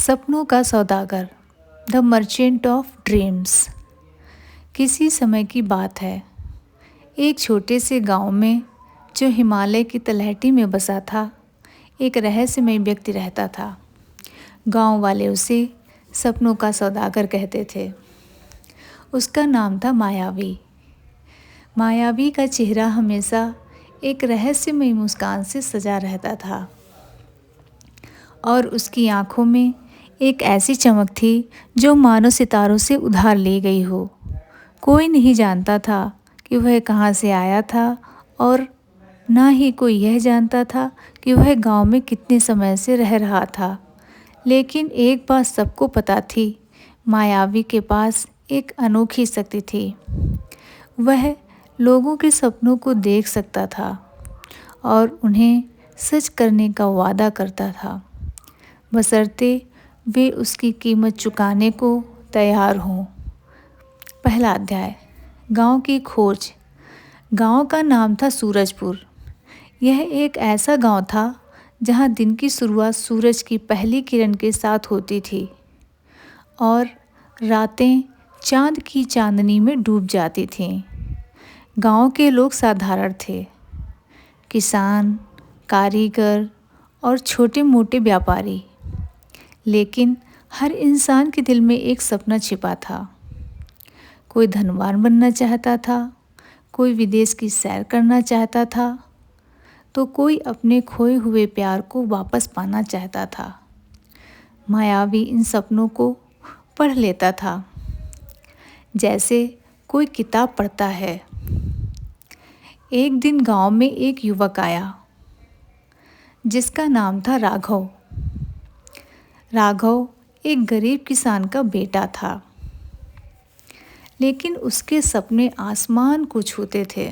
सपनों का सौदागर, the merchant of dreams. किसी समय की बात है, एक छोटे से गांव में जो हिमालय की तलहटी में बसा था, एक रहस्यमय व्यक्ति रहता था। गांव वाले उसे सपनों का सौदागर कहते थे। उसका नाम था मायावी। मायावी का चेहरा हमेशा एक रहस्यमय मुस्कान से सजा रहता था और उसकी आंखों में एक ऐसी चमक थी जो मानो सितारों से उधार ली गई हो। कोई नहीं जानता था कि वह कहाँ से आया था और ना ही कोई यह जानता था कि वह गांव में कितने समय से रह रहा था। लेकिन एक बात सबको पता थी, मायावी के पास एक अनोखी शक्ति थी। वह लोगों के सपनों को देख सकता था और उन्हें सच करने का वादा करता था, बशर्ते वे उसकी कीमत चुकाने को तैयार हों। पहला अध्याय, गांव की खोज। गांव का नाम था सूरजपुर। यह एक ऐसा गांव था जहां दिन की शुरुआत सूरज की पहली किरण के साथ होती थी और रातें चांद की चांदनी में डूब जाती थीं। गांव के लोग साधारण थे, किसान, कारीगर और छोटे मोटे व्यापारी। लेकिन हर इंसान के दिल में एक सपना छिपा था। कोई धनवान बनना चाहता था, कोई विदेश की सैर करना चाहता था, तो कोई अपने खोए हुए प्यार को वापस पाना चाहता था। मायावी इन सपनों को पढ़ लेता था, जैसे कोई किताब पढ़ता है। एक दिन गांव में एक युवक आया जिसका नाम था राघव। राघव एक गरीब किसान का बेटा था, लेकिन उसके सपने आसमान को छूते थे।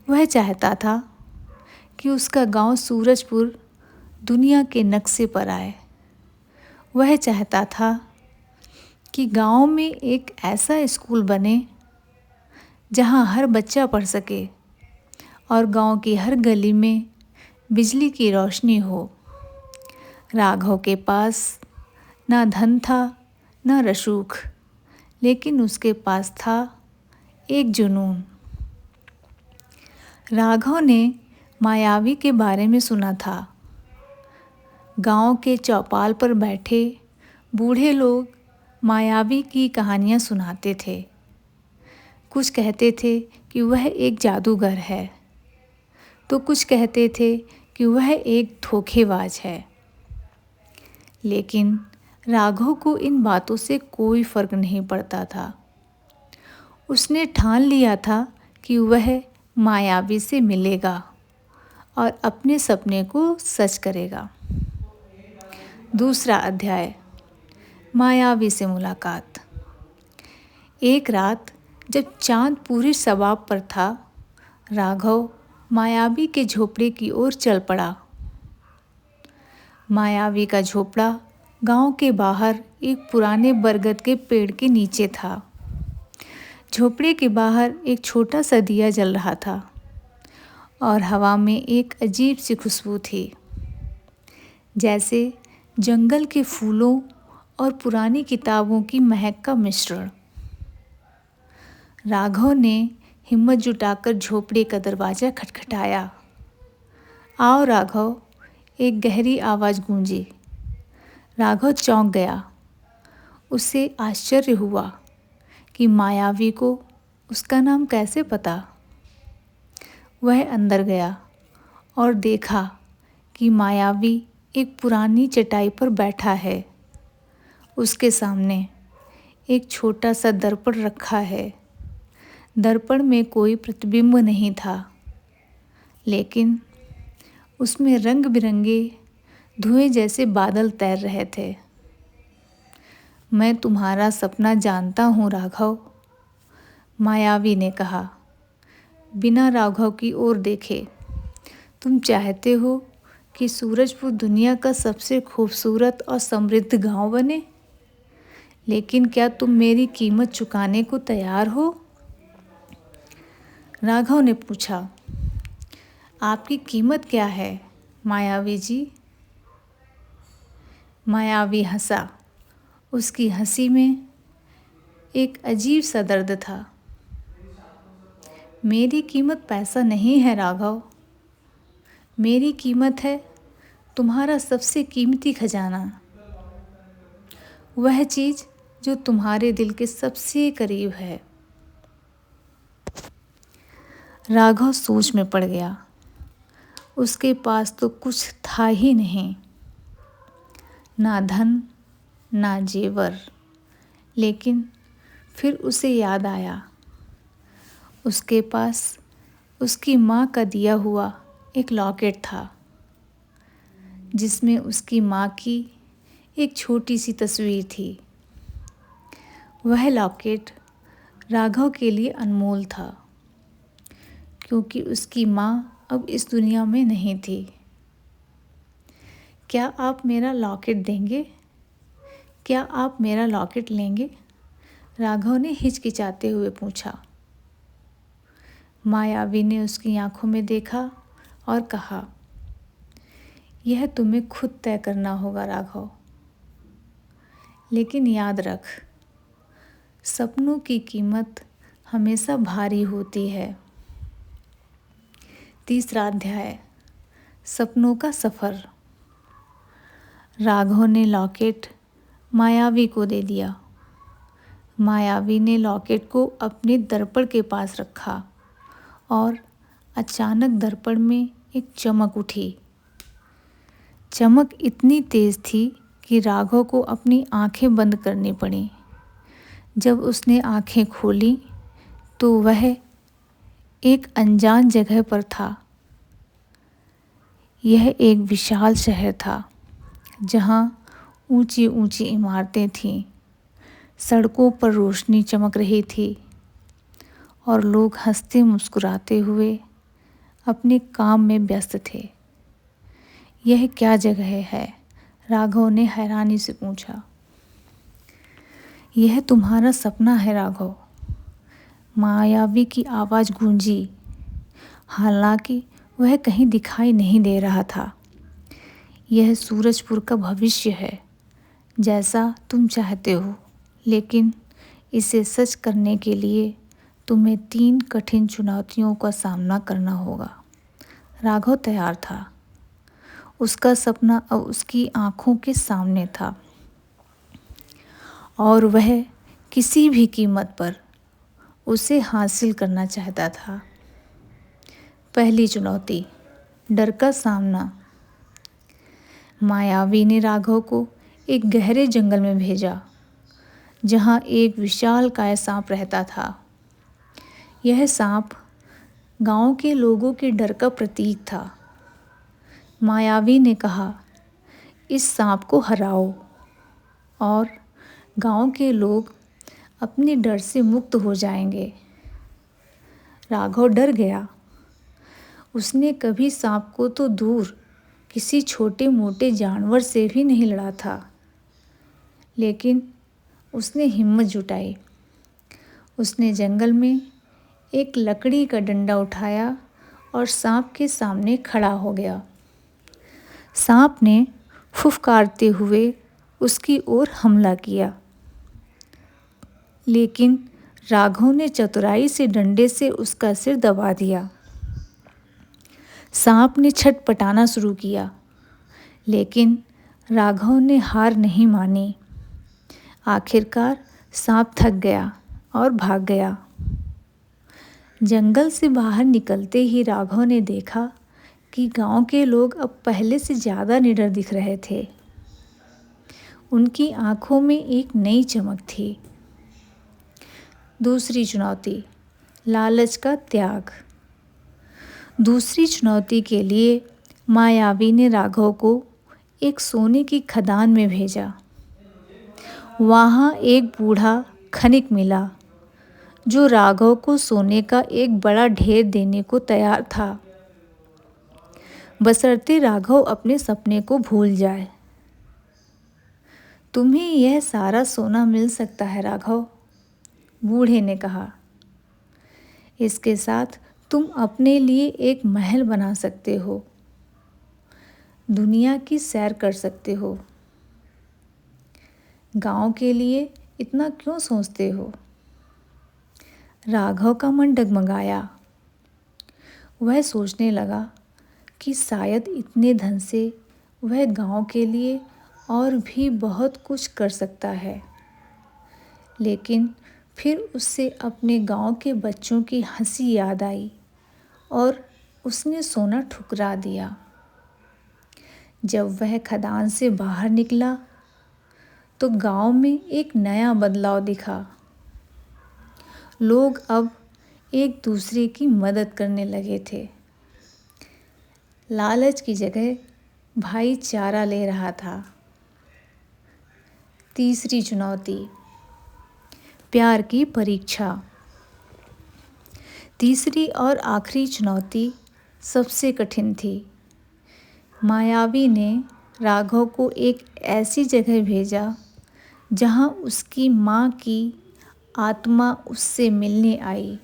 वह चाहता था कि उसका गांव सूरजपुर दुनिया के नक्शे पर आए। वह चाहता था कि गांव में एक ऐसा स्कूल बने जहां हर बच्चा पढ़ सके और गांव की हर गली में बिजली की रोशनी हो। राघव के पास ना धन था, ना रसूख, लेकिन उसके पास था एक जुनून। राघव ने मायावी के बारे में सुना था। गांव के चौपाल पर बैठे बूढ़े लोग मायावी की कहानियां सुनाते थे। कुछ कहते थे कि वह एक जादूगर है, तो कुछ कहते थे कि वह एक धोखेबाज है। लेकिन राघव को इन बातों से कोई फर्क नहीं पड़ता था। उसने ठान लिया था कि वह मायावी से मिलेगा और अपने सपने को सच करेगा। दूसरा अध्याय, मायावी से मुलाकात। एक रात जब चांद पूरे शबाब पर था, राघव मायावी के झोपड़े की ओर चल पड़ा। मायावी का झोपड़ा गांव के बाहर एक पुराने बरगद के पेड़ के नीचे था। झोपड़े के बाहर एक छोटा सा दिया जल रहा था और हवा में एक अजीब सी खुशबू थी, जैसे जंगल के फूलों और पुरानी किताबों की महक का मिश्रण। राघव ने हिम्मत जुटाकर झोपड़े का दरवाज़ा खटखटाया। आओ राघव, एक गहरी आवाज़ गूंजी। राघव चौंक गया। उसे आश्चर्य हुआ कि मायावी को उसका नाम कैसे पता। वह अंदर गया और देखा कि मायावी एक पुरानी चटाई पर बैठा है। उसके सामने एक छोटा सा दर्पण रखा है। दर्पण में कोई प्रतिबिंब नहीं था, लेकिन उसमें रंग बिरंगे धुएं जैसे बादल तैर रहे थे। मैं तुम्हारा सपना जानता हूँ राघव, मायावी ने कहा, बिना राघव की ओर देखे। तुम चाहते हो कि सूरजपुर दुनिया का सबसे खूबसूरत और समृद्ध गांव बने, लेकिन क्या तुम मेरी कीमत चुकाने को तैयार हो? राघव ने पूछा, आपकी कीमत क्या है मायावी जी? मायावी हंसा। उसकी हंसी में एक अजीब सा दर्द था। मेरी कीमत पैसा नहीं है राघव। मेरी कीमत है तुम्हारा सबसे कीमती खजाना, वह चीज़ जो तुम्हारे दिल के सबसे करीब है। राघव सोच में पड़ गया। उसके पास तो कुछ था ही नहीं, ना धन ना जेवर। लेकिन फिर उसे याद आया, उसके पास उसकी माँ का दिया हुआ एक लॉकेट था, जिसमें उसकी माँ की एक छोटी सी तस्वीर थी। वह लॉकेट राघव के लिए अनमोल था, क्योंकि उसकी माँ अब इस दुनिया में नहीं थी। क्या आप मेरा लॉकेट देंगे? क्या आप मेरा लॉकेट लेंगे? राघव ने हिचकिचाते हुए पूछा। मायावी ने उसकी आंखों में देखा और कहा, यह तुम्हें खुद तय करना होगा राघव। लेकिन याद रख, सपनों की कीमत हमेशा भारी होती है। तीसरा अध्याय, सपनों का सफ़र। राघव ने लॉकेट मायावी को दे दिया। मायावी ने लॉकेट को अपने दर्पण के पास रखा और अचानक दर्पण में एक चमक उठी। चमक इतनी तेज़ थी कि राघव को अपनी आंखें बंद करनी पड़ी। जब उसने आंखें खोली तो वह एक अनजान जगह पर था। यह एक विशाल शहर था, जहाँ ऊंची ऊंची इमारतें थीं, सड़कों पर रोशनी चमक रही थी और लोग हंसते मुस्कुराते हुए अपने काम में व्यस्त थे। यह क्या जगह है? राघव ने हैरानी से पूछा। यह तुम्हारा सपना है राघव, मायावी की आवाज़ गूंजी। हालांकि वह कहीं दिखाई नहीं दे रहा था। यह सूरजपुर का भविष्य है, जैसा तुम चाहते हो, लेकिन इसे सच करने के लिए तुम्हें 3 कठिन चुनौतियों का सामना करना होगा। राघव तैयार था। उसका सपना अब उसकी आंखों के सामने था और वह किसी भी कीमत पर उसे हासिल करना चाहता था। पहली चुनौती, डर का सामना। मायावी ने राघव को एक गहरे जंगल में भेजा, जहाँ एक विशालकाय सांप रहता था। यह सांप गांव के लोगों के डर का प्रतीक था। मायावी ने कहा, इस सांप को हराओ और गांव के लोग अपने डर से मुक्त हो जाएंगे। राघव डर गया। उसने कभी सांप को तो दूर किसी छोटे मोटे जानवर से भी नहीं लड़ा था, लेकिन उसने हिम्मत जुटाई। उसने जंगल में एक लकड़ी का डंडा उठाया और सांप के सामने खड़ा हो गया। सांप ने फुफकारते हुए उसकी ओर हमला किया, लेकिन राघव ने चतुराई से डंडे से उसका सिर दबा दिया। सांप ने छटपटाना शुरू किया, लेकिन राघव ने हार नहीं मानी। आखिरकार सांप थक गया और भाग गया। जंगल से बाहर निकलते ही राघव ने देखा कि गांव के लोग अब पहले से ज़्यादा निडर दिख रहे थे। उनकी आंखों में एक नई चमक थी। दूसरी चुनौती, लालच का त्याग। दूसरी चुनौती के लिए मायावी ने राघव को एक सोने की खदान में भेजा। वहाँ एक बूढ़ा खनिक मिला, जो राघव को सोने का एक बड़ा ढेर देने को तैयार था, बशर्ते राघव अपने सपने को भूल जाए। तुम्हें यह सारा सोना मिल सकता है राघव, बूढ़े ने कहा। इसके साथ तुम अपने लिए एक महल बना सकते हो, दुनिया की सैर कर सकते हो। गांव के लिए इतना क्यों सोचते हो? राघव का मन डगमगाया। वह सोचने लगा कि शायद इतने धन से वह गांव के लिए और भी बहुत कुछ कर सकता है। लेकिन फिर उससे अपने गांव के बच्चों की हंसी याद आई और उसने सोना ठुकरा दिया। जब वह खदान से बाहर निकला तो गांव में एक नया बदलाव दिखा। लोग अब एक दूसरे की मदद करने लगे थे। लालच की जगह भाईचारा ले रहा था। तीसरी चुनौती, प्यार की परीक्षा। तीसरी और आखिरी चुनौती सबसे कठिन थी। मायावी ने राघव को एक ऐसी जगह भेजा जहां उसकी माँ की आत्मा उससे मिलने आई।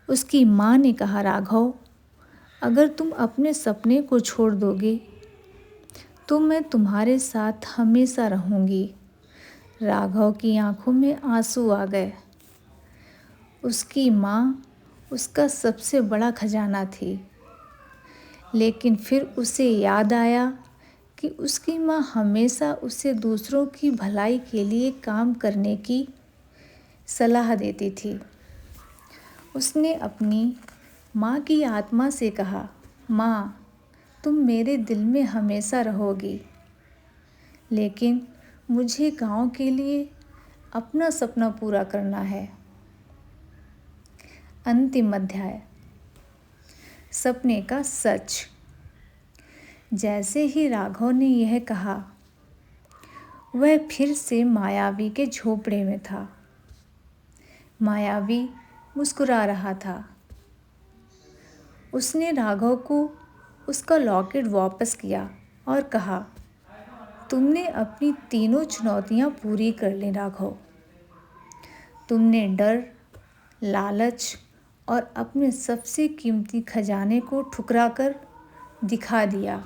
उसकी माँ ने कहा, राघव, अगर तुम अपने सपने को छोड़ दोगे तो मैं तुम्हारे साथ हमेशा रहूँगी। राघव की आंखों में आंसू आ गए। उसकी माँ उसका सबसे बड़ा खजाना थी। लेकिन फिर उसे याद आया कि उसकी माँ हमेशा उसे दूसरों की भलाई के लिए काम करने की सलाह देती थी। उसने अपनी माँ की आत्मा से कहा, माँ, तुम मेरे दिल में हमेशा रहोगी, लेकिन मुझे गांव के लिए अपना सपना पूरा करना है। अंतिम अध्याय, सपने का सच। जैसे ही राघव ने यह कहा, वह फिर से मायावी के झोपड़े में था। मायावी मुस्कुरा रहा था। उसने राघव को उसका लॉकेट वापस किया और कहा, तुमने अपनी तीनों चुनौतियां पूरी कर ली राघव। तुमने डर, लालच और अपने सबसे कीमती खजाने को ठुकरा कर दिखा दिया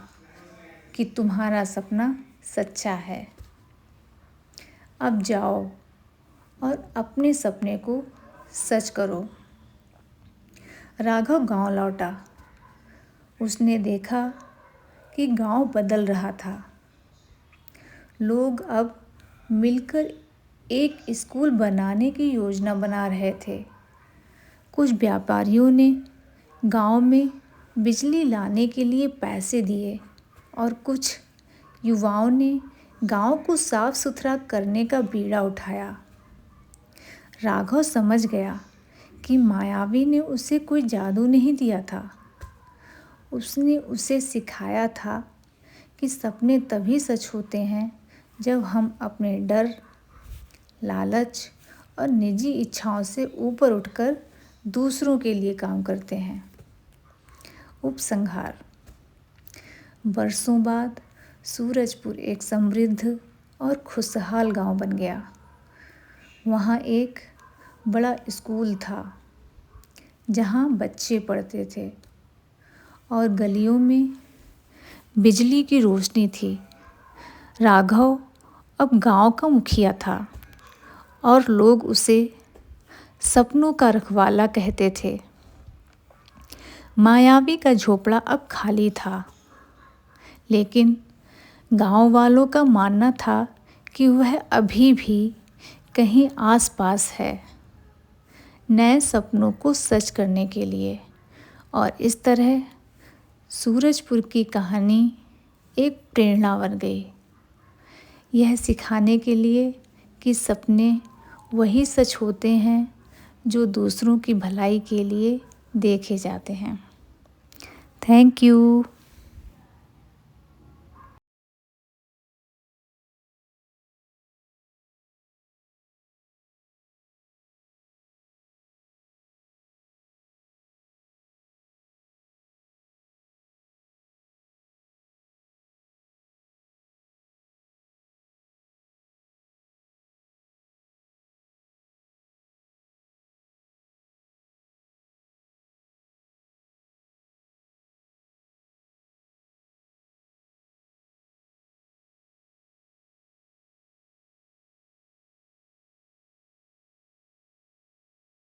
कि तुम्हारा सपना सच्चा है। अब जाओ और अपने सपने को सच करो। राघव गांव लौटा। उसने देखा कि गांव बदल रहा था। लोग अब मिलकर एक स्कूल बनाने की योजना बना रहे थे। कुछ व्यापारियों ने गांव में बिजली लाने के लिए पैसे दिए और कुछ युवाओं ने गांव को साफ सुथरा करने का बीड़ा उठाया। राघव समझ गया कि मायावी ने उसे कोई जादू नहीं दिया था। उसने उसे सिखाया था कि सपने तभी सच होते हैं जब हम अपने डर, लालच और निजी इच्छाओं से ऊपर उठकर दूसरों के लिए काम करते हैं। उपसंहार। बरसों बाद सूरजपुर एक समृद्ध और खुशहाल गांव बन गया। वहाँ एक बड़ा स्कूल था जहाँ बच्चे पढ़ते थे और गलियों में बिजली की रोशनी थी। राघव अब गांव का मुखिया था और लोग उसे सपनों का रखवाला कहते थे। मायावी का झोपड़ा अब खाली था, लेकिन गांव वालों का मानना था कि वह अभी भी कहीं आसपास है, नए सपनों को सच करने के लिए। और इस तरह सूरजपुर की कहानी एक प्रेरणा बन गई, यह सिखाने के लिए कि सपने वही सच होते हैं जो दूसरों की भलाई के लिए देखे जाते हैं। Thank you.